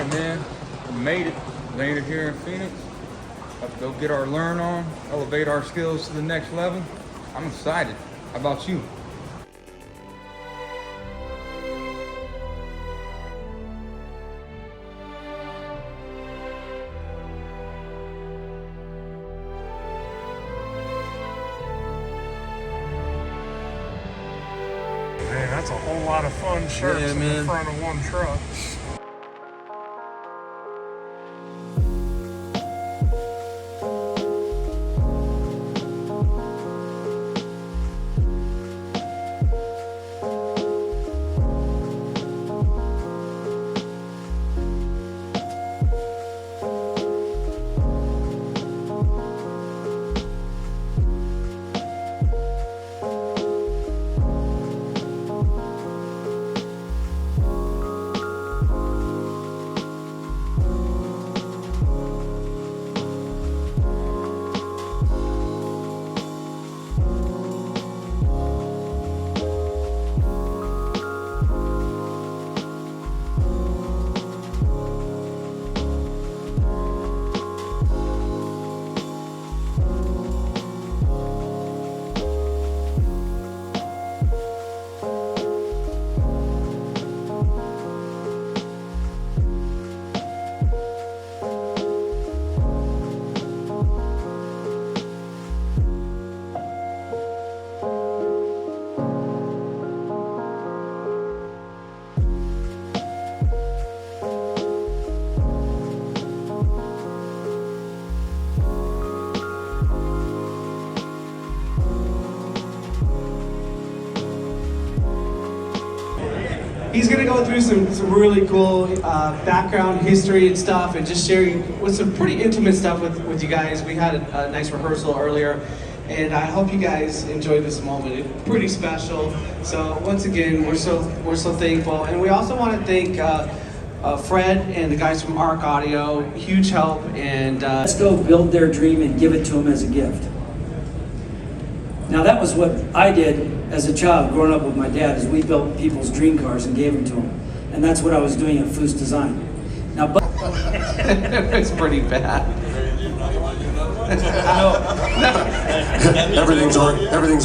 right, man. We made it. Landed here in Phoenix. About to go get our learn on, elevate our skills to the next level. I'm excited. How about you? Man, that's a whole lot of fun shirts in the front of one truck. He's going to go through some really cool background history and stuff, and just sharing with some pretty intimate stuff with you guys. We had a nice rehearsal earlier, and I hope you guys enjoy this moment. It's pretty special. So once again, we're so thankful, and we also want to thank Fred and the guys from Arc Audio. Huge help, and let's go build their dream and give it to them as a gift. Now that was what I did as a child growing up with my dad, is we built people's dream cars and gave them to them. And that's what I was doing at Foose Design. Now, but it's pretty bad. Everything's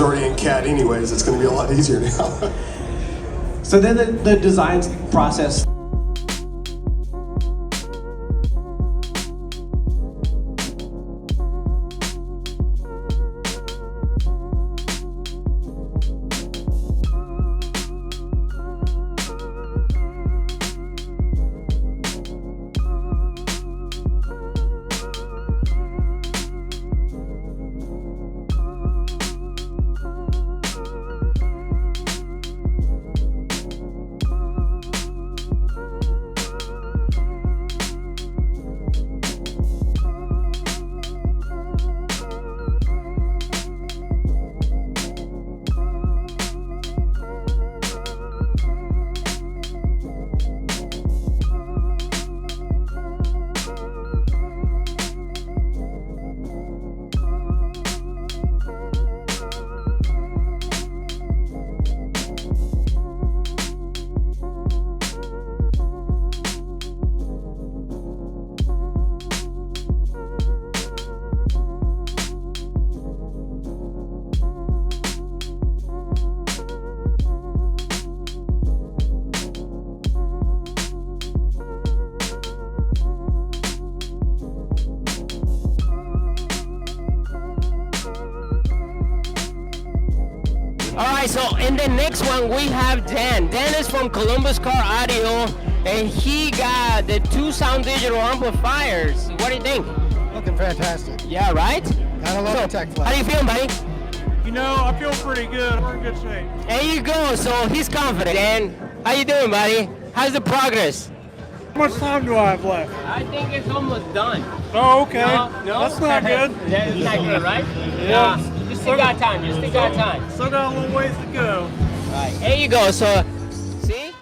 already in CAD anyways. It's going to be a lot easier now. So then the design process. Alright, so in the next one we have Dan. Dan is from Columbus Car Audio, and he got the 2 sound digital amplifiers. What do you think? Looking fantastic. Yeah, right? Gotta love the tech flag. How do you feel, buddy? You know, I feel pretty good. We're in good shape. There you go, so he's confident. Dan, how you doing, buddy? How's the progress? How much time do I have left? I think it's almost done. Oh, okay. No? That's not good. That's not good, right? Yeah. You still got time. You still got time. Still got a little ways to go. All right, there you go. So, see?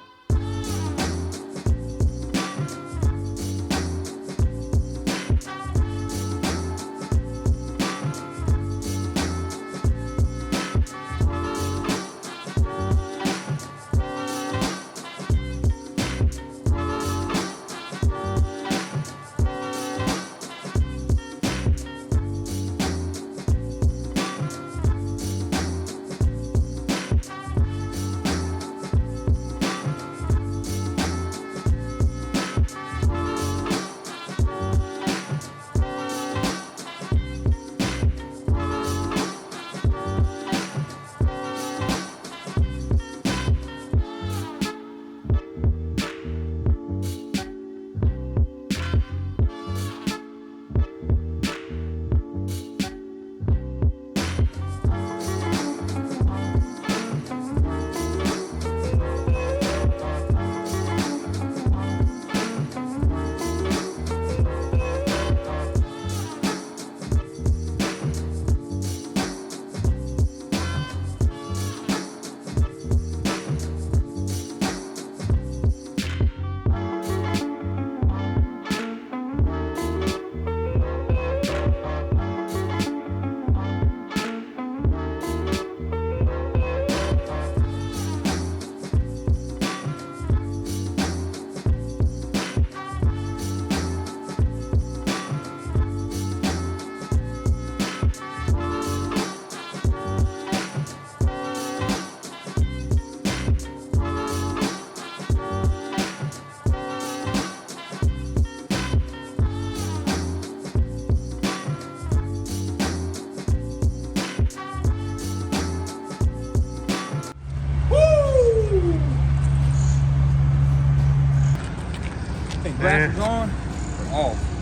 Motors on, or off.